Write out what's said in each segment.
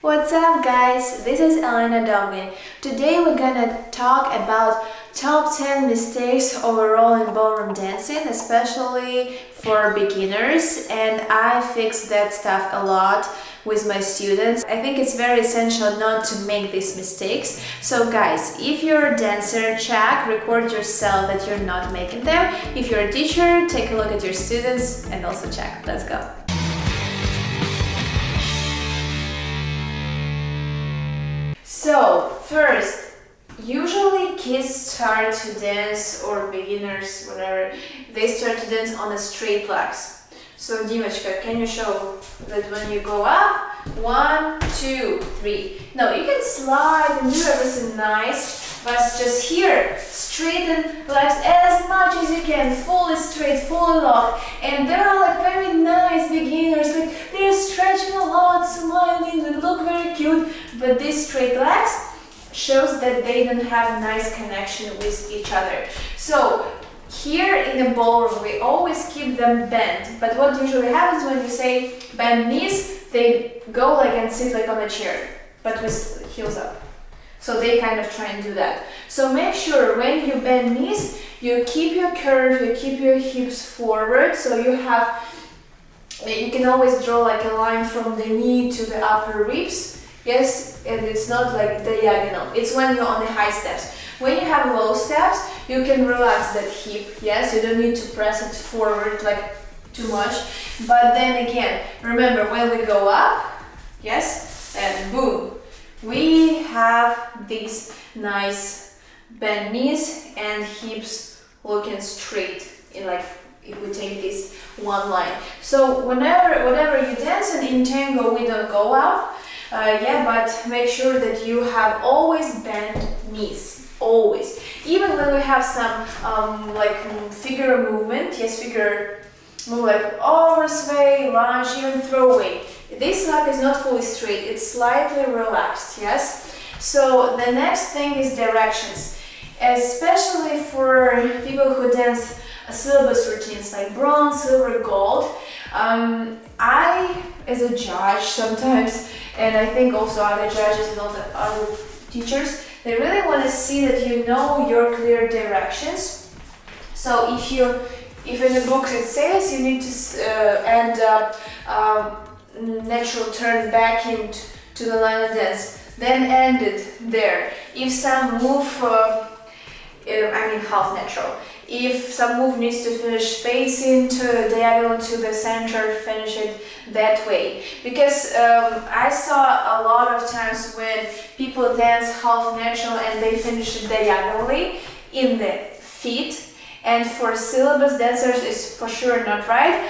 What's up guys, this is Elena Domgin. Today we're gonna talk about top 10 mistakes overall in ballroom dancing, especially for beginners, and I fix that stuff a lot with my students. I think it's very essential not to make these mistakes. So guys, if you're a dancer, check, record yourself that you're not making them. If you're a teacher, take a look at your students and also check. Let's go. So, first, usually kids start to dance, or beginners, whatever, they start to dance on a straight legs. So, Dimachka, can you show that when you go up, 1, 2, 3. No, you can slide and do everything nice, but just here, straighten legs as much as you can, fully straight, fully locked. And there are like very nice beginners, like they're stretching a lot, smiling, they look very cute, but these straight legs shows that they don't have nice connection with each other. So here in the ballroom, we always keep them bent, but what usually happens when you say bend knees, they go like and sit like on a chair, but with heels up. So they kind of try and do that. So make sure when you bend knees, you keep your curve, you keep your hips forward, so you can always draw like a line from the knee to the upper ribs. Yes, and it's not like diagonal. It's when you're on the high steps. When you have low steps, you can relax that hip. Yes, you don't need to press it forward like too much. But then again, remember when we go up, yes, and boom, we have these nice bent knees and hips looking straight in, like if we take this one line. So whatever you dance in tango, we don't go up. But make sure that you have always bent knees, always. Even when we have some figure movement, yes, figure move like over sway, lunge, even throw away. This leg is not fully straight, it's slightly relaxed, yes? So the next thing is directions, especially for people who dance syllabus routines like bronze, silver, gold. I, as a judge sometimes, and I think also other judges and other teachers, they really want to see that you know your clear directions. So if in the books it says you need to end up natural turn back into the line of dance, then end it there. If some move, half natural. If some move needs to finish facing to diagonal to the center, finish it that way. Because I saw a lot of times when people dance half natural and they finish it diagonally in the feet. And for syllabus dancers, it's for sure not right.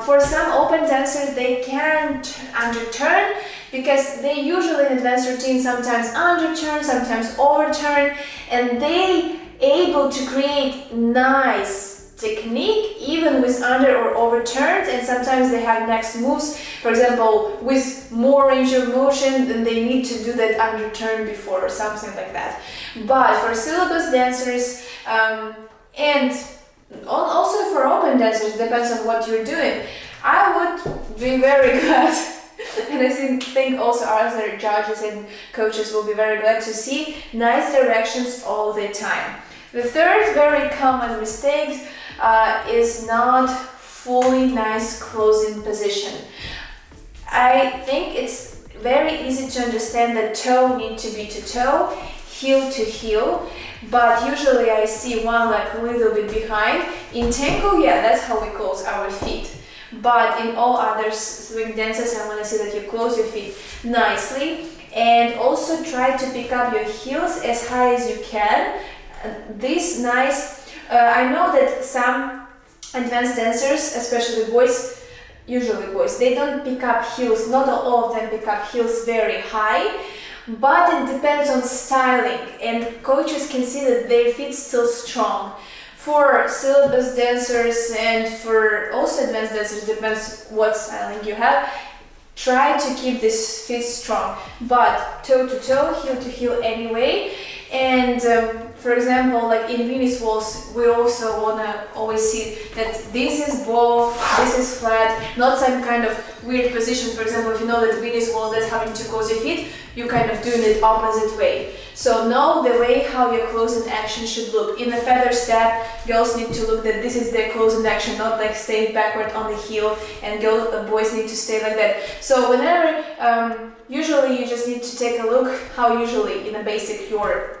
For some open dancers, they can't underturn because they usually in advanced routine sometimes underturn, sometimes overturn, and they able to create nice technique even with under or overturns, and sometimes they have next moves, for example, with more range of motion, then they need to do that underturn before or something like that. But for syllabus dancers, and also for open dancers, depends on what you're doing, I would be very glad and I think also other judges and coaches will be very glad to see nice directions all the time. The third very common mistake is not fully nice closing position. I think it's very easy to understand that toe need to be to toe, heel to heel, but usually I see one leg a little bit behind. In tango, yeah, that's how we close our feet. But in all other swing dances, I want to see that you close your feet nicely, and also try to pick up your heels as high as you can. This nice, I know that some advanced dancers, especially boys, usually boys, they don't pick up heels, not all of them pick up heels very high, but it depends on styling, and coaches can see that their feet still strong. For syllabus dancers and for also advanced dancers, depends what styling you have, try to keep this feet strong, but toe to toe, heel to heel anyway. And for example, like in Venus waltz, we also wanna always see that this is bow, this is flat, not some kind of weird position. For example, if you know that Venus waltz, that's having to close your feet, you kind of doing it opposite way. So know the way how your closing action should look. In the feather step, girls need to look that this is their closing action, not like stay backward on the heel, and boys need to stay like that. So whenever, usually you just need to take a look how usually in a basic your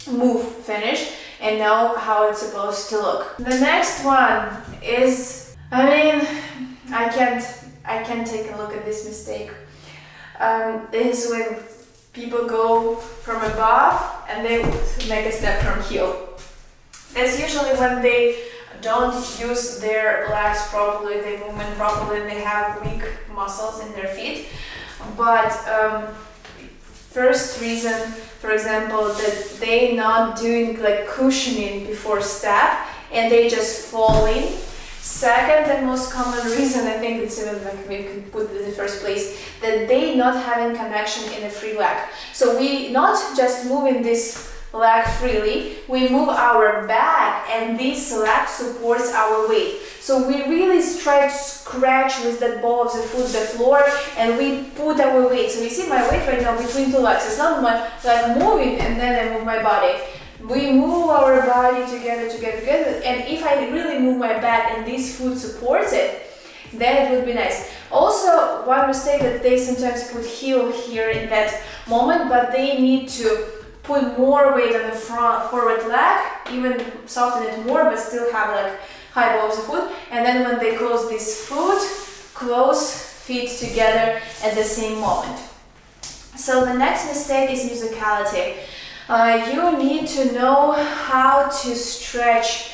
move finished and know how it's supposed to look. The next one is, I mean, I can't take a look at this mistake. Is when people go from above and they make a step from heel. That's usually when they don't use their legs properly, they move properly, and they have weak muscles in their feet. But first reason, for example, that they not doing like cushioning before step and they just falling. Second and most common reason, I think it's even like we can put it in the first place, that they not having connection in the free leg. So we not just moving this leg freely, we move our back and this leg supports our weight. So we really scratch with that ball of the foot the floor and we put our weight. So you see my weight right now between two legs. It's not like moving and then I move my body. We move our body together, and if I really move my back and this foot supports it, then it would be nice. Also, one mistake that they sometimes put heel here in that moment, but they need to put more weight on the forward leg, even soften it more, but still have like high balls of foot. And then when they close this foot, close feet together at the same moment. So the next mistake is musicality. You need to know how to stretch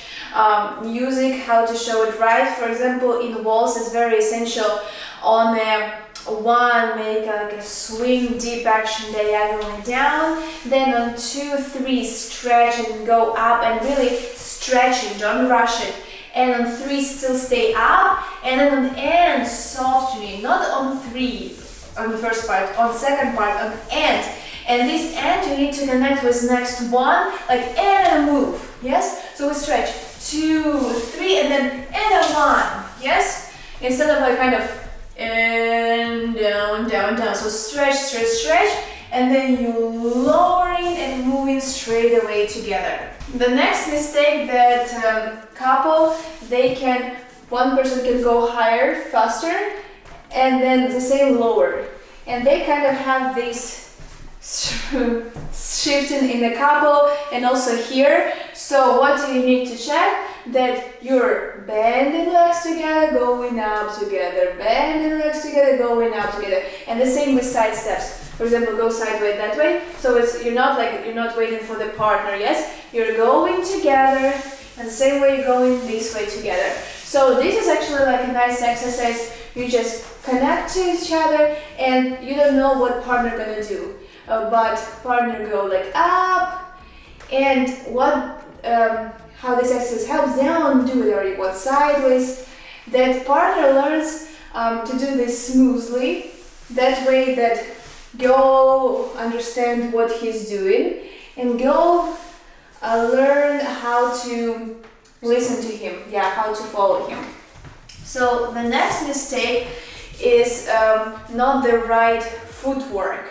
music, how to show it right. For example, in waltz, it's very essential on a one, make like a swing, deep action diagonally down. Then on 2, 3, stretch and go up and really stretch it, don't rush it. And on 3, still stay up. And then on the end, softening, not on 3, on the first part, on second part, on end. And this end you need to connect with next one, like and a move, yes? So we stretch 2, 3, and then and a 1, yes? Instead of like kind of and down, down, down. So stretch, stretch, stretch, and then you lowering and moving straight away together. The next mistake that couple, one person can go higher, faster, and then the same lower. And they kind of have this shifting in the couple and also here. So what do you need to check? That you're bending legs together, going up together, bending legs together, going up together. And the same with side steps. For example, go sideways that way. So you're not waiting for the partner, yes? You're going together and the same way you're going this way together. So this is actually like a nice exercise. You just connect to each other and you don't know what partner gonna do. But partner go like up, and how this exercise helps down, do it or what sideways. That partner learns to do this smoothly. That way that go understand what he's doing and go learn how to listen to him, how to follow him. So the next mistake is not the right footwork.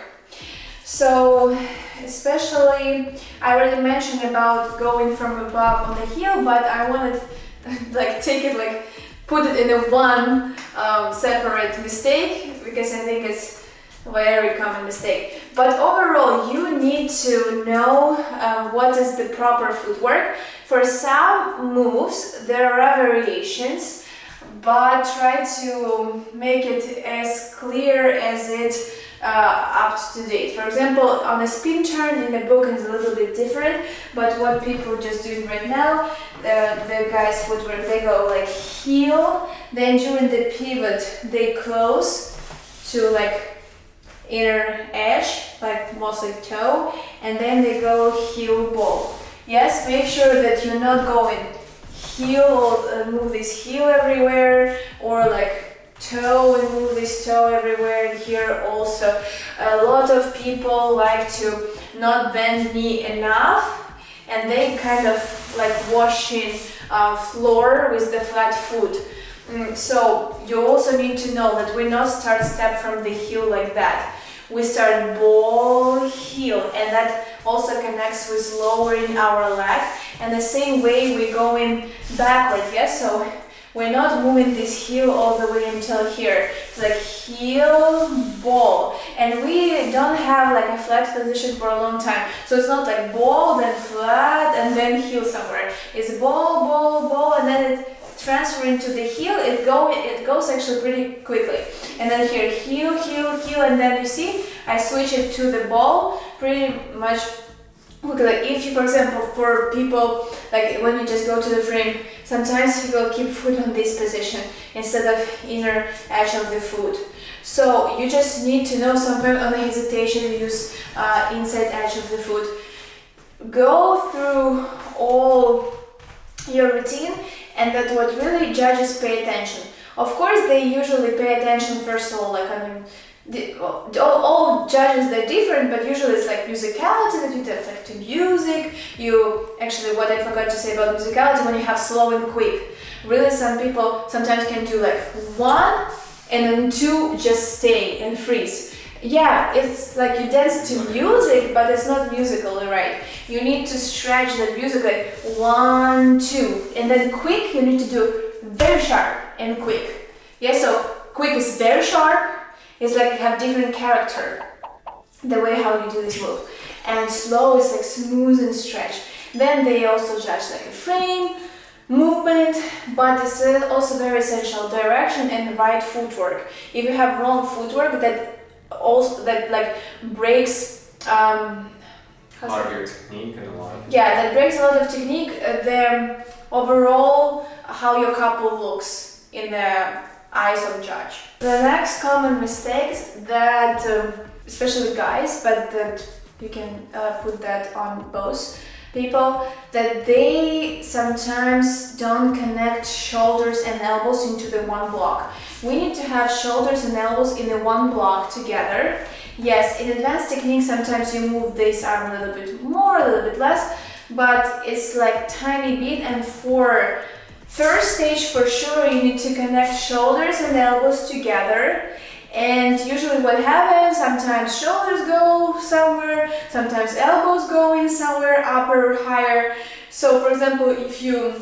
So especially, I already mentioned about going from above on the heel, but I want to put it in a one separate mistake, because I think it's a very common mistake. But overall, you need to know what is the proper footwork. For some moves, there are variations, but try to make it as clear as it up to date. For example, on a spin turn in the book is a little bit different, but what people are just doing right now, the guys' footwork, they go like heel, then during the pivot they close to like inner edge, like mostly toe, and then they go heel ball. Yes, make sure that you're not going heel, move this heel everywhere, or like toe and move this toe everywhere. And here also a lot of people like to not bend knee enough and they kind of like washing floor with the flat foot. So you also need to know that we not start step from the heel like that. We start ball, heel, and that also connects with lowering our leg. And the same way we're going backward, yes? So we're not moving this heel all the way until here. It's like heel, ball. And we don't have like a flat position for a long time. So it's not like ball, then flat, and then heel somewhere. It's ball, ball, ball, and then it transferring to the heel, it goes actually pretty quickly. And then here, heel, heel, heel, and then you see, I switch it to the ball pretty much quickly. Like if you, for example, for people, like when you just go to the frame, sometimes people keep foot on this position instead of inner edge of the foot. So you just need to know sometimes on the hesitation, use inside edge of the foot. Go through all your routine, and that what really judges pay attention. Of course, they usually pay attention first of all, like all judges, they're different, but usually it's like musicality, that you have like to music. You actually, what I forgot to say about musicality, when you have slow and quick, really some people sometimes can do like 1 and then 2 just stay and freeze. Yeah, it's like you dance to music, but it's not musically right. You need to stretch the music like 1, 2, and then quick you need to do very sharp and quick. Yeah, so quick is very sharp, it's like have different character, the way how you do this move. And slow is like smooth and stretch. Then they also judge like a frame, movement, but it's also very essential direction and right footwork. If you have wrong footwork, that also that like breaks a lot of your technique and a lot of that breaks a lot of technique, the overall how your couple looks in the eyes of judge. The next common mistakes that especially guys, but that you can put that on both people, that they sometimes don't connect shoulders and elbows into the one block. We need to have shoulders and elbows in the one block together. Yes, in advanced technique sometimes you move this arm a little bit more, a little bit less, but it's like tiny bit. And for first stage, for sure you need to connect shoulders and elbows together. And usually what happens, sometimes shoulders go somewhere, sometimes elbows go in somewhere, upper or higher. So for example, if you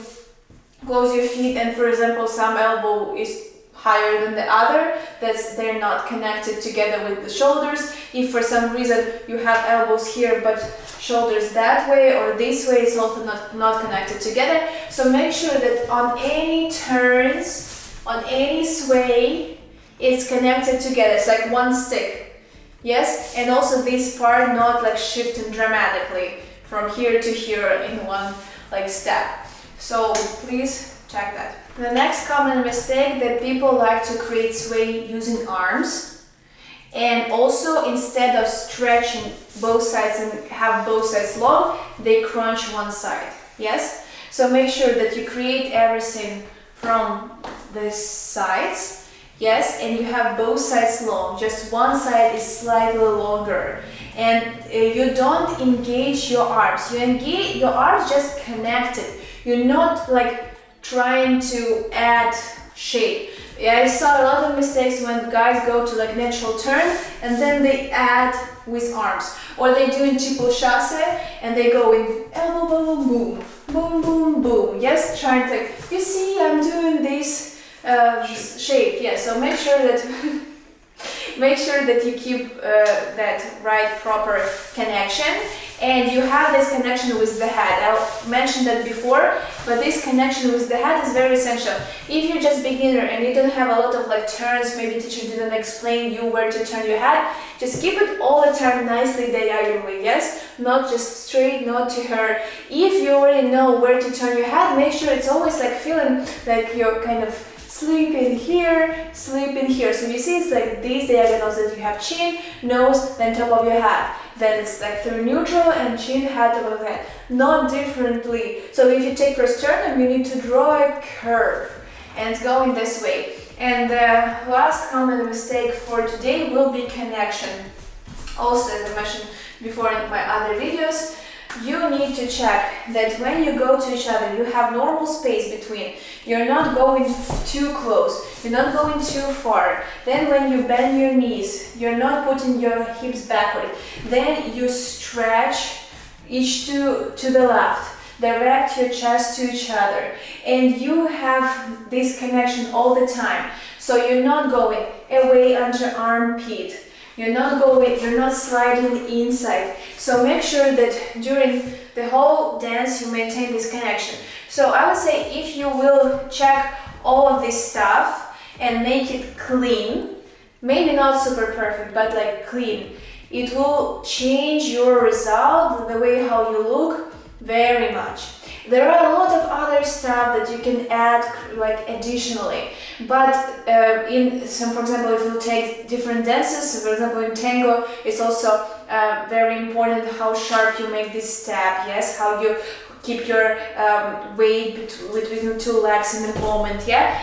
close your feet and for example some elbow is higher than the other, they're not connected together with the shoulders. If for some reason you have elbows here but shoulders that way or this way, it's also not connected together. So make sure that on any turns, on any sway, it's connected together. It's like one stick. Yes, and also this part not like shifting dramatically from here to here in one like step. So please check that. The next common mistake that people like to create sway using arms, and also instead of stretching both sides and have both sides long, they crunch one side. Yes, so make sure that you create everything from the sides. Yes, and you have both sides long, just one side is slightly longer. And you don't engage your arms, you engage your arms just connected. You're not like trying to add shape. Yeah, I saw a lot of mistakes when guys go to like natural turn and then they add with arms. Or they do in triple chasse and they go in elbow, boom, boom, boom, boom, boom. Yes, trying to, you see, I'm doing this shape. Yeah, so make sure that you keep that right proper connection, and you have this connection with the head. I mentioned that before, but this connection with the head is very essential. If you're just beginner and you don't have a lot of like turns, maybe teacher didn't explain you where to turn your head, just keep it all the time nicely diagonally. Yes, not just straight, not to her. If you already know where to turn your head, make sure it's always like feeling like you're kind of sleep in here, sleep in here. So you see it's like these diagonals that you have chin, nose, then top of your head. Then it's like through neutral and chin, head, top of the head. Not differently. So if you take first turn, you need to draw a curve and it's going this way. And the last common mistake for today will be connection. Also, as I mentioned before in my other videos, you need to check that when you go to each other, you have normal space between. You're not going too close, you're not going too far. Then when you bend your knees, you're not putting your hips backward. Then you stretch each to the left. Direct your chest to each other. And you have this connection all the time. So you're not going away under armpit. You're not sliding inside. So make sure that during the whole dance you maintain this connection. So I would say if you will check all of this stuff and make it clean, maybe not super perfect, but like clean, it will change your result, the way how you look, very much. There are a lot of other stuff that you can add like additionally, but for example, if you take different dances, for example in tango, it's also very important how sharp you make this step, yes, how you keep your weight between the two legs in the moment, yeah.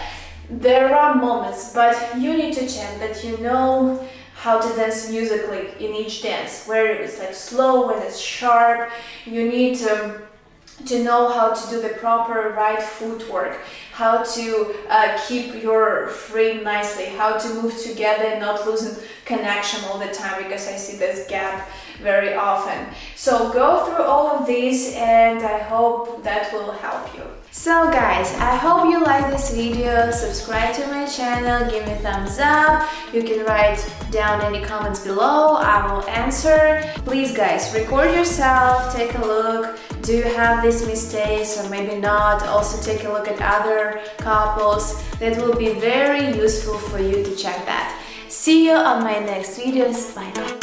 There are moments, but you need to check that you know how to dance musically in each dance, where it's like slow, when it's sharp. You need to know how to do the proper right footwork, how to keep your frame nicely, how to move together and not losing connection all the time, because I see this gap very often. So go through all of these and I hope that will help you. So guys, I hope you like this video. Subscribe to my channel, give me a thumbs up. You can write down any comments below, I will answer. Please guys, record yourself, take a look. Do you have these mistakes or maybe not? Also take a look at other couples. That will be very useful for you to check that. See you on my next videos. Bye bye.